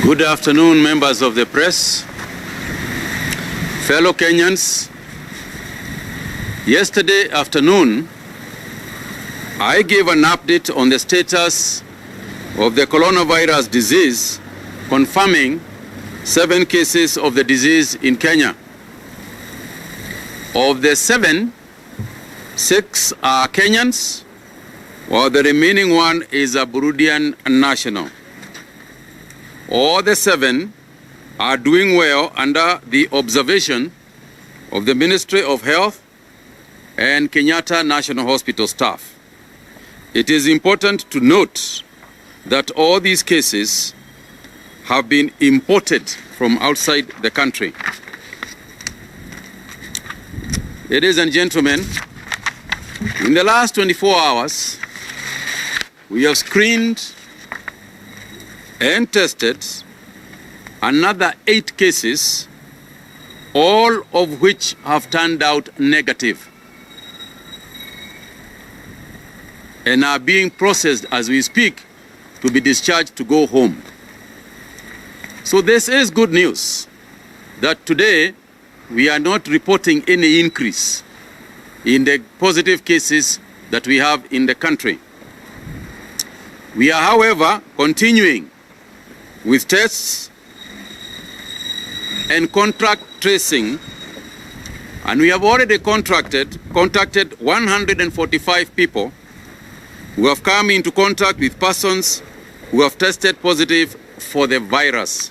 Good afternoon, members of the press, fellow Kenyans. Yesterday afternoon, I gave an update on the status of the coronavirus disease, confirming 7 cases of the disease in Kenya. Of the 7, 6 are Kenyans, while the remaining one is a Burundian national. All the 7 are doing well under the observation of the Ministry of Health and Kenyatta National Hospital staff. It is important to note that all these cases have been imported from outside the country. Ladies and gentlemen, in the last 24 hours, we have screened and tested another 8 cases, all of which have turned out negative and are being processed as we speak to be discharged to go home. So this is good news that today we are not reporting any increase in the positive cases that we have in the country. We are, however, continuing with tests and contact tracing, and we have already contacted 145 people who have come into contact with persons who have tested positive for the virus.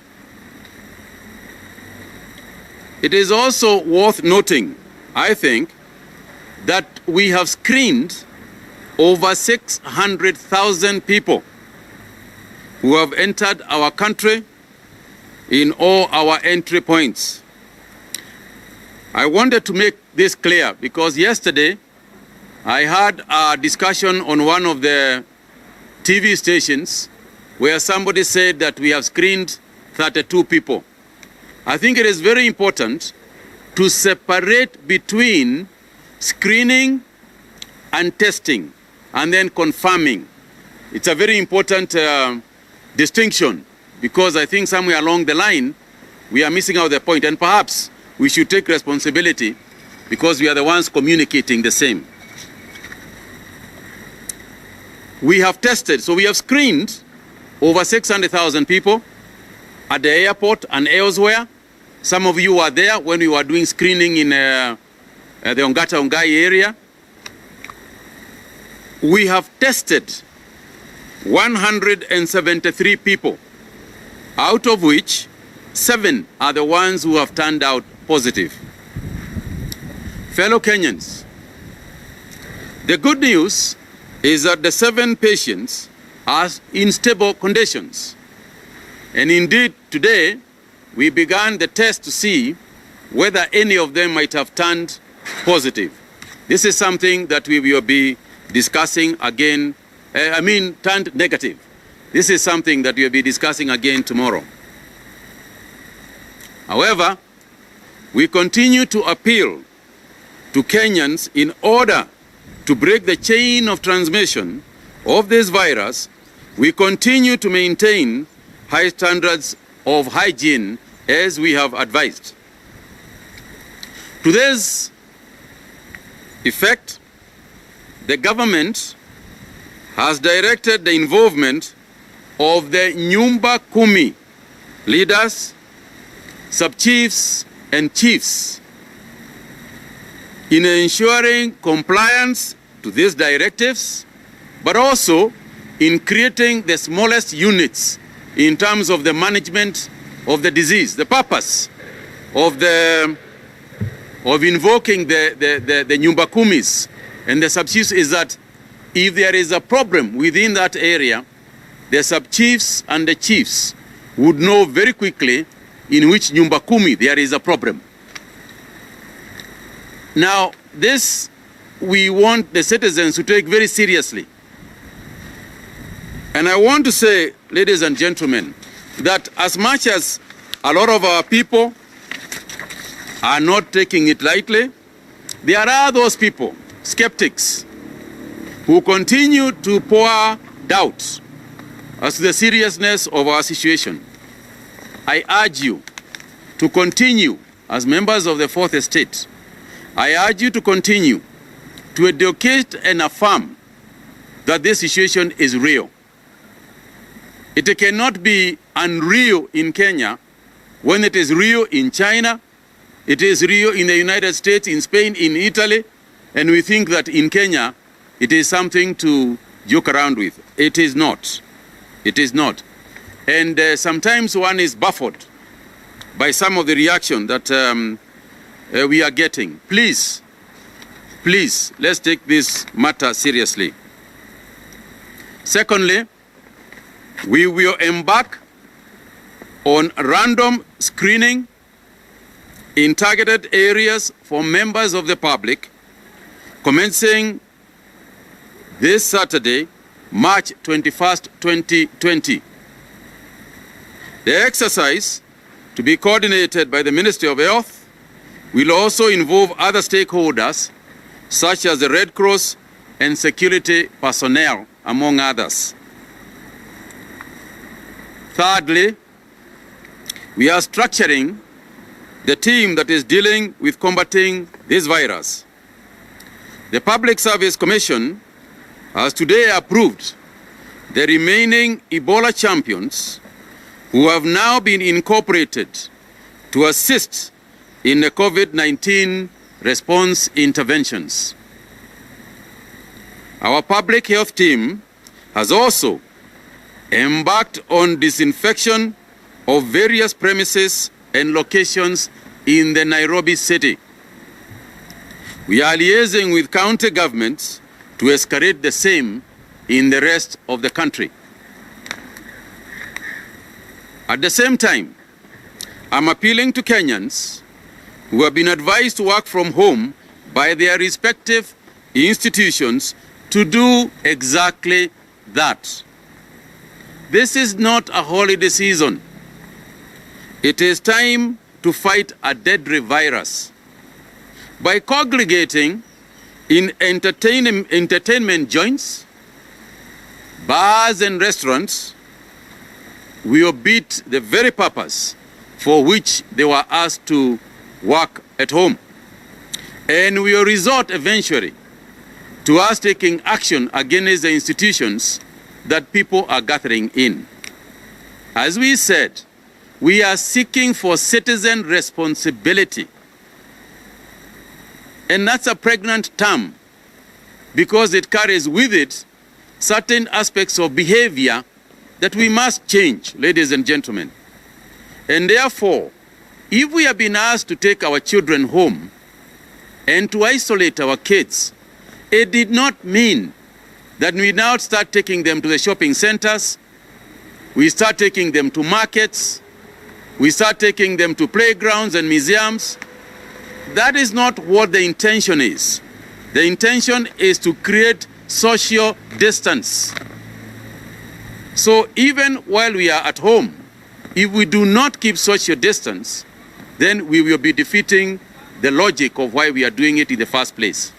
It is also worth noting, I think, that we have screened over 600,000 people who have entered our country in all our entry points. I wanted to make this clear because yesterday I had a discussion on one of the TV stations where somebody said that we have screened 32 people. I think it is very important to separate between screening and testing and then confirming. It's a very important distinction, because I think somewhere along the line we are missing out the point, and perhaps we should take responsibility because we are the ones communicating the same. We have tested, so we have screened over 600,000 people at the airport and elsewhere. Some of you were there when we were doing screening in the Ongata-Ongai area. We have tested 173 people, out of which 7 are the ones who have turned out positive. Fellow Kenyans, the good news is that the 7 patients are in stable conditions. And indeed, today, we began the test to see whether any of them might have turned positive. This is something that we will be discussing again, turned negative. This is something that we'll be discussing again tomorrow. However, we continue to appeal to Kenyans in order to break the chain of transmission of this virus. We continue to maintain high standards of hygiene as we have advised. To this effect, the government has directed the involvement of the Nyumba Kumi leaders, sub-chiefs and chiefs in ensuring compliance to these directives, but also in creating the smallest units in terms of the management of the disease. The purpose of invoking the Nyumba Kumis and the sub-chiefs is that if there is a problem within that area, the sub-chiefs and the chiefs would know very quickly in which Nyumba Kumi there is a problem. Now, this we want the citizens to take very seriously. And I want to say, ladies and gentlemen, that as much as a lot of our people are not taking it lightly, there are those people, skeptics, who continue to pour doubt as to the seriousness of our situation. I urge you to continue as members of the Fourth Estate. I urge you to continue to educate and affirm that this situation is real. It cannot be unreal in Kenya when it is real in China, it is real in the United States, in Spain, in Italy, and we think that in Kenya it is something to joke around with. It is not. It is not. And sometimes one is baffled by some of the reaction that we are getting. Please, let's take this matter seriously. Secondly, we will embark on random screening in targeted areas for members of the public, commencing this Saturday, March 21st, 2020. The exercise, to be coordinated by the Ministry of Health, will also involve other stakeholders, such as the Red Cross and security personnel, among others. Thirdly, we are structuring the team that is dealing with combating this virus. The Public Service Commission has today approved the remaining Ebola champions who have now been incorporated to assist in the COVID-19 response interventions. Our public health team has also embarked on disinfection of various premises and locations in the Nairobi city. We are liaising with county governments to escalate the same in the rest of the country. At the same time, I'm appealing to Kenyans who have been advised to work from home by their respective institutions to do exactly that. This is not a holiday season. It is time to fight a deadly virus. By congregating in entertainment joints, bars and restaurants, we will beat the very purpose for which they were asked to work at home. And we will resort eventually to us taking action against the institutions that people are gathering in. As we said, we are seeking for citizen responsibility. And that's a pregnant term because it carries with it certain aspects of behavior that we must change, ladies and gentlemen. And therefore, if we have been asked to take our children home and to isolate our kids, it did not mean that we now start taking them to the shopping centers, we start taking them to markets, we start taking them to playgrounds and museums. That is not what the intention is. The intention is to create social distance. So even while we are at home, if we do not keep social distance, then we will be defeating the logic of why we are doing it in the first place.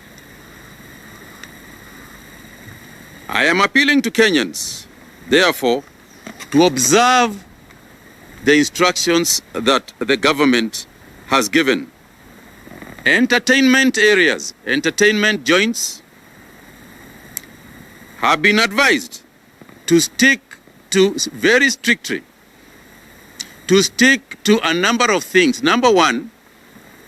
I am appealing to Kenyans, therefore, to observe the instructions that the government has given. Entertainment areas, entertainment joints have been advised to stick to very strictly, to stick to a number of things. Number one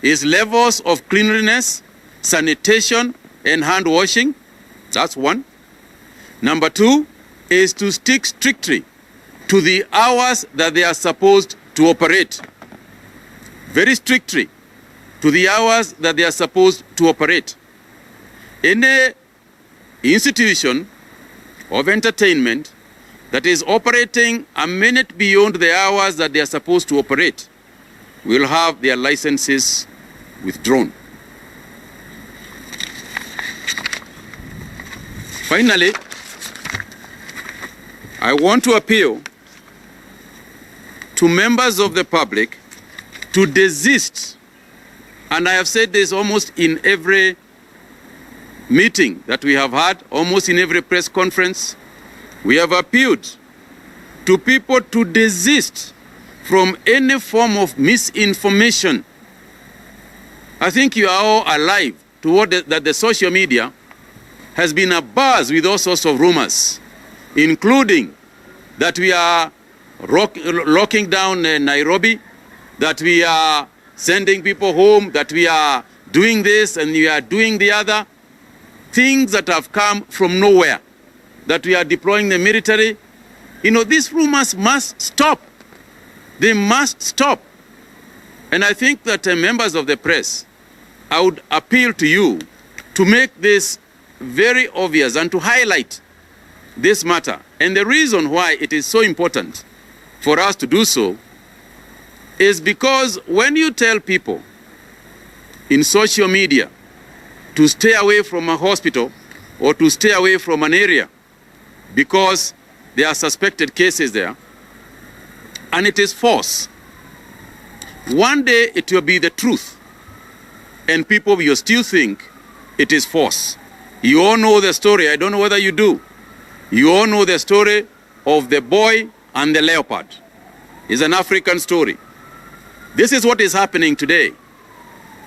is levels of cleanliness, sanitation, and hand washing. That's one. Number two is to stick strictly to the hours that they are supposed to operate. Very strictly to the hours that they are supposed to operate. Any institution of entertainment that is operating a minute beyond the hours that they are supposed to operate will have their licenses withdrawn. Finally, I want to appeal to members of the public to desist, and I have said this almost in every meeting that we have had, almost in every press conference. We have appealed to people to desist from any form of misinformation. I think you are all alive to what that the social media has been abuzz with all sorts of rumors, including that we are locking down Nairobi, that we are sending people home, that we are doing this and we are doing the other. Things that have come from nowhere, that we are deploying the military. You know, these rumors must stop. They must stop. And I think that members of the press, I would appeal to you to make this very obvious and to highlight this matter. And the reason why it is so important for us to do so is because when you tell people in social media to stay away from a hospital or to stay away from an area because there are suspected cases there, and it is false, one day it will be the truth, and people will still think it is false. You all know the story. I don't know whether you do. You all know the story of the boy and the leopard. It's an African story. This is what is happening today.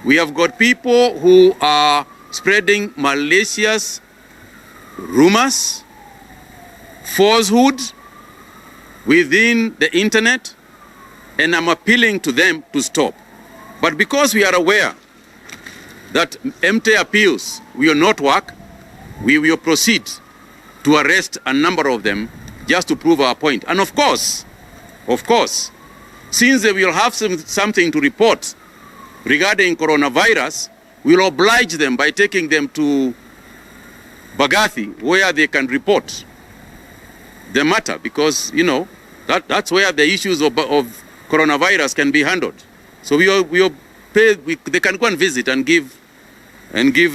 We have got people who are spreading malicious rumors, falsehood within the internet, and I'm appealing to them to stop. But because we are aware that empty appeals will not work, we will proceed to arrest a number of them just to prove our point. And of course, since they will have something to report regarding coronavirus, we'll oblige them by taking them to Bagathi, where they can report the matter, because, you know, that's where the issues of coronavirus can be handled. So we'll pay, they can go and visit and give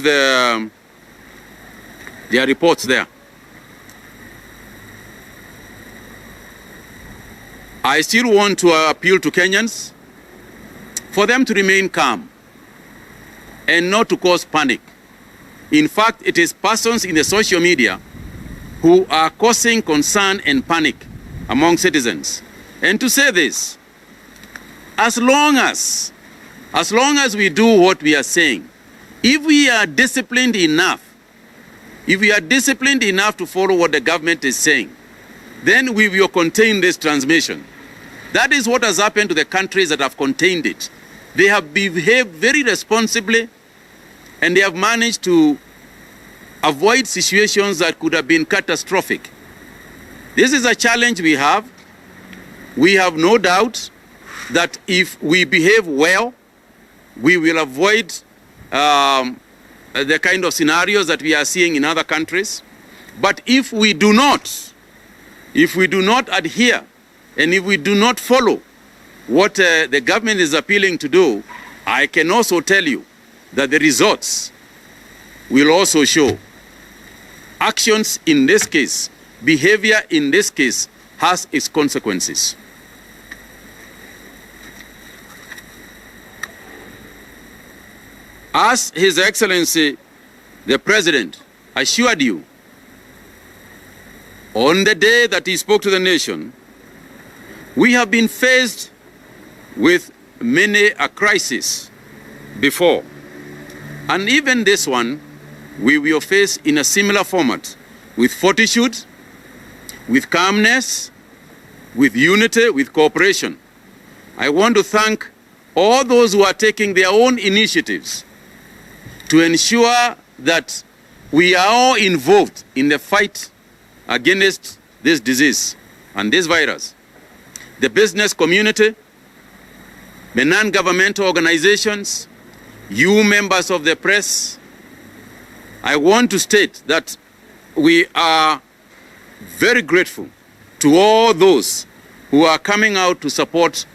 their reports there. I still want to appeal to Kenyans for them to remain calm and not to cause panic. In fact, it is persons in the social media who are causing concern and panic among citizens. And to say this, as long as we do what we are saying, if we are disciplined enough to follow what the government is saying, then we will contain this transmission. That is what has happened to the countries that have contained it. They have behaved very responsibly, and they have managed to avoid situations that could have been catastrophic. This is a challenge we have. We have no doubt that if we behave well, we will avoid the kind of scenarios that we are seeing in other countries. But if we do not adhere, and if we do not follow what the government is appealing to do, I can also tell you that the results will also show. Actions in this case, behavior in this case, has its consequences. As His Excellency, the President, assured you, on the day that he spoke to the nation, we have been faced with many a crisis before. And even this one, we will face in a similar format, with fortitude, with calmness, with unity, with cooperation. I want to thank all those who are taking their own initiatives to ensure that we are all involved in the fight against this disease and this virus. The business community, the non-governmental organizations, you members of the press, I want to state that we are very grateful to all those who are coming out to support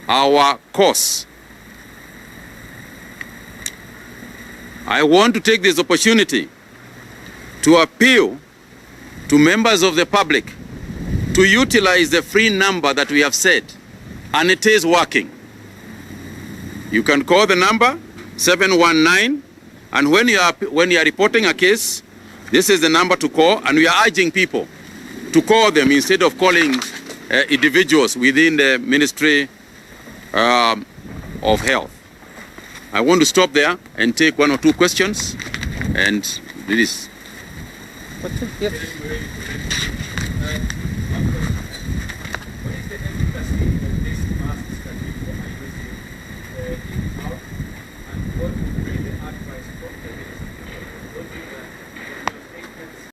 our cause. I want to take this opportunity to appeal to members of the public to utilize the free number that we have said, and it is working. You can call the number 719, and when you are reporting a case, this is the number to call, and we are urging people to call them instead of calling individuals within the Ministry of Health. I want to stop there and take one or two questions, and this. But